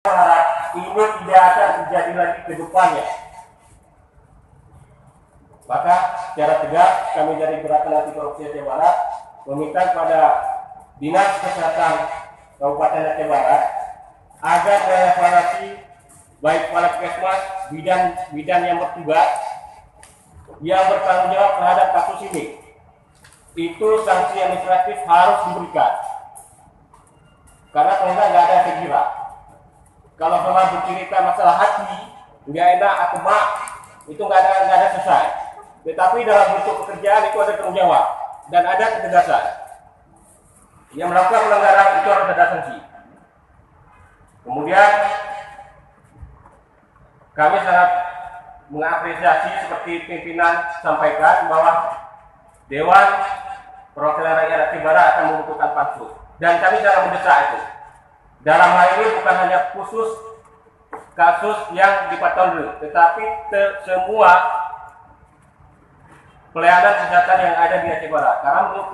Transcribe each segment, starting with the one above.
Harap ini tidak akan terjadi lagi ke depannya. Maka secara tegas kami dari Gerakan Anti Korupsi Aceh Barat meminta kepada Dinas Kesehatan Kabupaten Aceh Barat agar mengevaluasi baik kepala Puskesmas, bidan yang bertugas yang bertanggung jawab terhadap kasus ini. Itu sanksi administratif harus diberikan. Karena kalau nggak ada efek jerak. Kalau pernah bercerita masalah hati, nggak enak atau mak, itu nggak ada selesai. Tetapi dalam bentuk pekerjaan itu ada tanggung jawab dan ada ketegasan. Yang melakukan pelanggaran itu harus ada sanksi. Kemudian kami sangat mengapresiasi seperti pimpinan sampaikan bahwa Dewan Perwakilan Rakyat Aceh Barat akan membutuhkan pansus dan kami sangat mendesak itu. Dalam hal ini bukan hanya khusus kasus yang di Patondru, tetapi semua pelayanan kesehatan yang ada di Aceh Barat. Karena menurut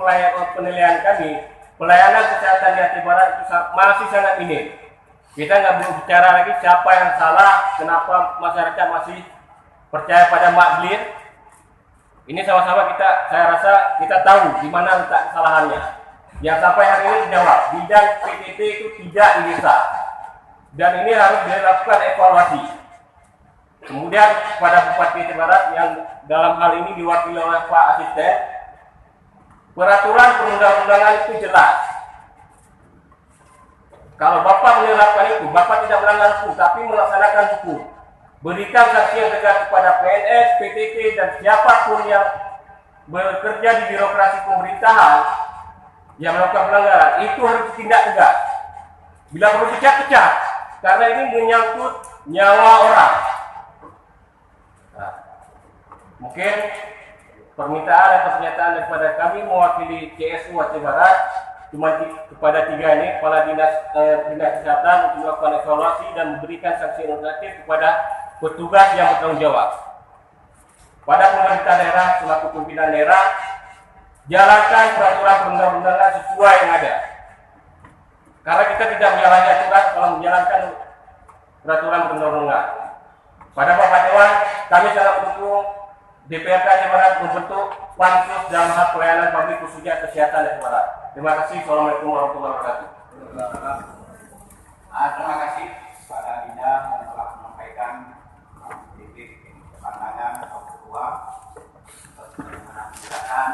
penilaian kami, pelayanan kesehatan di Aceh Barat itu masih sangat minim. Kita nggak perlu bicara lagi siapa yang salah, kenapa masyarakat masih percaya pada makbir. Ini sama-sama saya rasa kita tahu di mana letak kesalahannya. Yang sampai hari ini dijawab, bidang PTT itu tidak di desa. Dan ini harus dilakukan evaluasi. Kemudian kepada Bupati Aceh Barat yang dalam hal ini diwakili oleh Pak Asisten, peraturan perundang-undangan itu jelas. Kalau Bapak menerapkan itu, Bapak tidak melanggar hukum, tapi melaksanakan hukum. Berikan sanksi yang tegas kepada PNS, PTT, dan siapapun yang bekerja di birokrasi pemerintahan yang melakukan pelanggaran, itu harus ditindak tegas. Bila perlu pecat, karena ini menyangkut nyawa orang. Nah, mungkin permintaan atau pernyataan daripada kami mewakili CSU Aceh Barat cuma kepada tiga ini, Kepala Dinas Kesehatan untuk melakukan evaluasi dan memberikan sanksi administratif kepada petugas yang bertanggung jawab. Pada pemerintah daerah selaku pimpinan daerah, jalankan peraturan perundang-undangan sesuai yang ada. Karena kita tidak menyalahi aturan kalau menjalankan peraturan perundang-undangan. Pada Bapak Dewan, kami sangat mendukung DPRD Aceh Barat membentuk pansus dalam hal pelayanan publik khususnya kesehatan Aceh Barat. Terima kasih. Assalamualaikum warahmatullahi wabarakatuh. Terima kasih kepada Bina yang telah menyampaikan titik pandangan atau ketua tentang